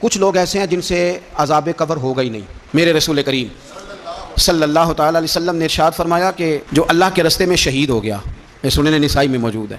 کچھ لوگ ایسے ہیں جن سے عذاب قبر ہوگا ہی نہیں۔ میرے رسول کریم صلی اللہ تعالی علیہ وسلم نے ارشاد فرمایا کہ جو اللہ کے راستے میں شہید ہو گیا، یہ سنن نسائی میں موجود ہے،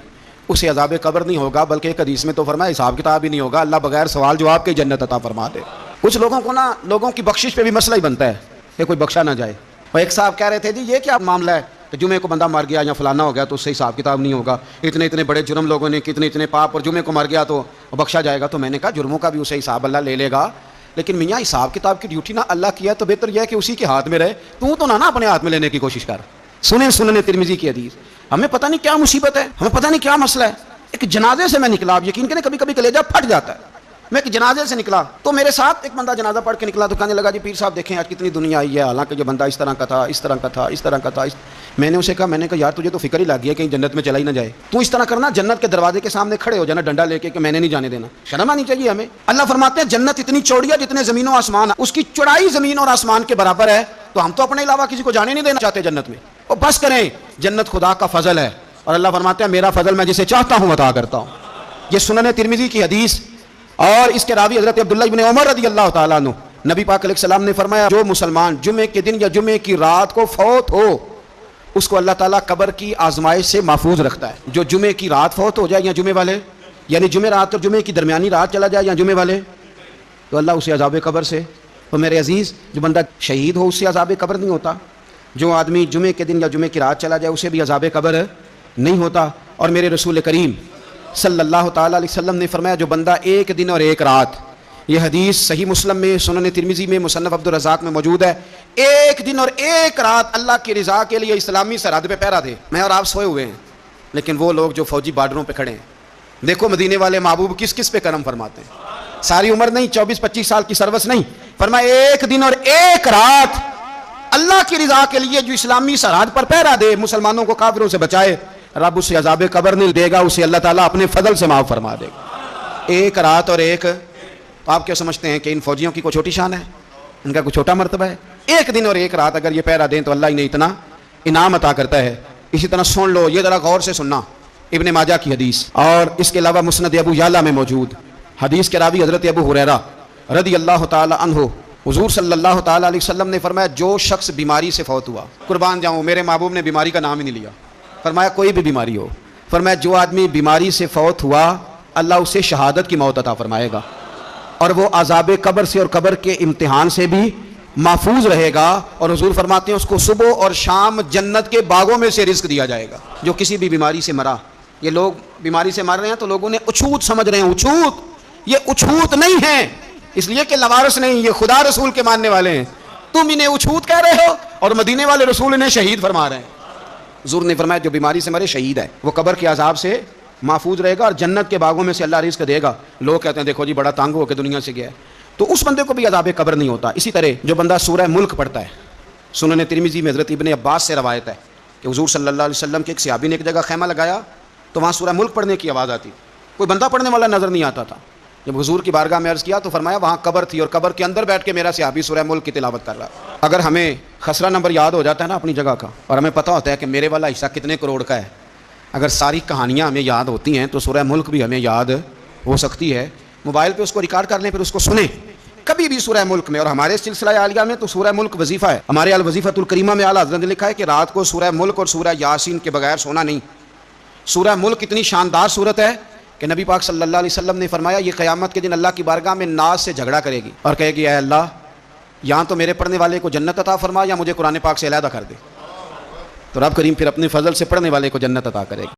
اسے عذاب قبر نہیں ہوگا، بلکہ ایک حدیث میں تو فرمایا حساب کتاب ہی نہیں ہوگا، اللہ بغیر سوال جواب کے جنت عطا فرما دے۔ کچھ لوگوں کو لوگوں کی بخشش پہ بھی مسئلہ ہی بنتا ہے کہ کوئی بخشا نہ جائے۔ اور ایک صاحب کہہ رہے تھے جی یہ کیا معاملہ ہے کہ جمعے کو بندہ مر گیا یا فلانا ہو گیا تو اس سے حساب کتاب نہیں ہوگا، اتنے بڑے جرم لوگوں نے اتنے پاپ، اور جمعے کو مر گیا تو بخشا جائے گا۔ تو میں نے کہا جرموں کا بھی اسے حساب اللہ لے لے گا، لیکن میاں حساب کتاب کی ڈیوٹی نہ اللہ کی ہے تو بہتر یہ ہے کہ اسی کے ہاتھ میں رہے، تو نہ اپنے ہاتھ میں لینے کی کوشش کر۔ سنن ترمذی کی حدیث۔ ہمیں پتہ نہیں کیا مصیبت ہے، ہمیں پتہ نہیں کیا مسئلہ ہے۔ ایک جنازے سے میں نکلا، آپ یقین کریں کبھی کبھی کلیجہ پھٹ جاتا ہے۔ میں ایک جنازے سے نکلا تو میرے ساتھ ایک بندہ جنازہ پڑھ کے نکلا تو کہنے لگا جی پیر صاحب دیکھیں آج کتنی دنیا آئی ہے، حالانکہ یہ بندہ اس طرح کا تھا، اس طرح کا تھا، اس طرح کا تھا۔ میں نے اسے کہا یار تجھے تو فکر ہی لگ گیا کہیں جنت میں چلا ہی نہ جائے، تو اس طرح کرنا جنت کے دروازے کے سامنے کھڑے ہو جانا ڈنڈا لے کے کہ میں نے نہیں جانے دینا۔ شرم آنی چاہیے ہمیں۔ اللہ فرماتے ہیں جنت اتنی چوڑی ہے جتنے زمین و آسمان، اس کی چوڑائی زمین اور آسمان کے برابر ہے، تو ہم تو اپنے علاوہ کسی کو جانے نہیں دینا چاہتے جنت میں۔ اور بس کریں، جنت خدا کا فضل ہے، اور اللہ فرماتے ہیں میرا فضل میں جسے چاہتا ہوں عطا کرتا ہوں۔ یہ سنن ترمذی کی حدیث، اور اس کے راوی حضرت عبداللہ ابن عمر رضی اللہ تعالیٰ عنہ، نبی پاک علیہ السلام نے فرمایا جو مسلمان جمعے کے دن یا جمعے کی رات کو فوت ہو، اس کو اللہ تعالیٰ قبر کی آزمائش سے محفوظ رکھتا ہے۔ جو جمعے کی رات فوت ہو جائے یا جمعے والے، یعنی جمعے رات اور جمعے کی درمیانی رات چلا جائے یا جمعے والے، تو اللہ اسے عذاب قبر سے۔ تو میرے عزیز، جو بندہ شہید ہو اس سے عذاب قبر نہیں ہوتا، جو آدمی جمعے کے دن یا جمعے کی رات چلا جائے اسے بھی عذاب قبر نہیں ہوتا۔ اور میرے رسول کریم صلی اللہ تعالیٰ علیہ وسلم نے فرمایا جو بندہ ایک دن اور ایک رات، یہ حدیث صحیح مسلم میں، سنن ترمذی میں، مصنف عبدالرزاق میں موجود ہے، ایک دن اور ایک رات اللہ کی رضا کے لیے اسلامی سرحد پہ پہرا دے۔ میں اور آپ سوئے ہوئے ہیں، لیکن وہ لوگ جو فوجی بارڈروں پہ کھڑے ہیں، دیکھو مدینے والے محبوب کس کس پہ کرم فرماتے ہیں۔ ساری عمر نہیں، 24-25 سال کی سروس نہیں، فرمایا ایک دن اور ایک رات اللہ کی رضا کے لیے جو اسلامی سرحد پر پہرا دے، مسلمانوں کو کافروں سے بچائے، رب اسے عذاب قبر نہیں دے گا، اسے اللہ تعالیٰ اپنے فضل سے معاف فرما دے گا۔ ایک رات اور ایک، تو آپ کیا سمجھتے ہیں کہ ان فوجیوں کی کوئی چھوٹی شان ہے، ان کا کوئی چھوٹا مرتبہ ہے؟ ایک دن اور ایک رات اگر یہ پہرا دیں تو اللہ انہیں اتنا انعام عطا کرتا ہے۔ اسی طرح سن لو، یہ ذرا غور سے سننا، ابن ماجہ کی حدیث، اور اس کے علاوہ مسند ابو یعلا میں موجود حدیث کے راوی حضرت ابو ہریرہ رضی اللہ تعالی عنہ، حضور صلی اللہ تعالی علیہ وسلم نے فرمایا جو شخص بیماری سے فوت ہوا، قربان جاؤں میرے محبوب نے بیماری کا نام ہی نہیں لیا، فرمایا کوئی بھی بیماری ہو، فرمایا جو آدمی بیماری سے فوت ہوا اللہ اسے شہادت کی موت عطا فرمائے گا، اور وہ عذاب قبر سے اور قبر کے امتحان سے بھی محفوظ رہے گا، اور حضور فرماتے ہیں اس کو صبح اور شام جنت کے باغوں میں سے رزق دیا جائے گا۔ جو کسی بھی بیماری سے مرا، یہ لوگ بیماری سے مر رہے ہیں تو لوگوں نے اچھوت سمجھ رہے ہیں، اچھوت، یہ اچھوت نہیں ہے، اس لیے کہ لوارث نہیں، یہ خدا رسول کے ماننے والے ہیں، تم انہیں اچھوت کہہ رہے ہو اور مدینے والے رسول انہیں شہید فرما رہے ہیں۔ حضور نے فرمایا جو بیماری سے مرے شہید ہے، وہ قبر کے عذاب سے محفوظ رہے گا اور جنت کے باغوں میں سے اللہ رزق دے گا۔ لوگ کہتے ہیں دیکھو جی بڑا تنگ ہو کے دنیا سے گیا ہے، تو اس بندے کو بھی عذاب قبر نہیں ہوتا۔ اسی طرح جو بندہ سورہ ملک پڑھتا ہے، سنن ترمذی میں حضرت ابن عباس سے روایت ہے کہ حضور صلی اللہ علیہ وسلم کے ایک صحابی نے ایک جگہ خیمہ لگایا تو وہاں سورہ ملک پڑھنے کی آواز آتی، کوئی بندہ پڑھنے والا نظر نہیں آتا تھا۔ جب حضور کی بارگاہ میں عرض کیا تو فرمایا وہاں قبر تھی اور قبر کے اندر بیٹھ کے میرا صحابی سورہ ملک کی تلاوت کر رہا۔ اگر ہمیں خسرہ نمبر یاد ہو جاتا ہے نا اپنی جگہ کا، اور ہمیں پتہ ہوتا ہے کہ میرے والا حصہ کتنے کروڑ کا ہے، اگر ساری کہانیاں ہمیں یاد ہوتی ہیں تو سورہ ملک بھی ہمیں یاد ہو سکتی ہے۔ موبائل پہ اس کو ریکارڈ کر لیں، پھر اس کو سنیں کبھی بھی سورہ ملک میں۔ اور ہمارے سلسلہ عالیہ میں تو سورہ ملک وظیفہ ہے، ہمارے الوظیفۃ الکریمہ میں اعلیٰ حضرت نے لکھا ہے کہ رات کو سورہ ملک اور سورہ یاسین کے بغیر سونا نہیں۔ سورہ ملک اتنی شاندار صورت ہے کہ نبی پاک صلی اللہ علیہ وسلم نے فرمایا یہ قیامت کے دن اللہ کی بارگاہ میں ناز سے جھگڑا کرے گی اور کہے گی اے اللہ یہاں تو میرے پڑھنے والے کو جنت عطا فرما یا مجھے قرآن پاک سے علیحدہ کر دے، تو رب کریم پھر اپنے فضل سے پڑھنے والے کو جنت عطا کرے گا۔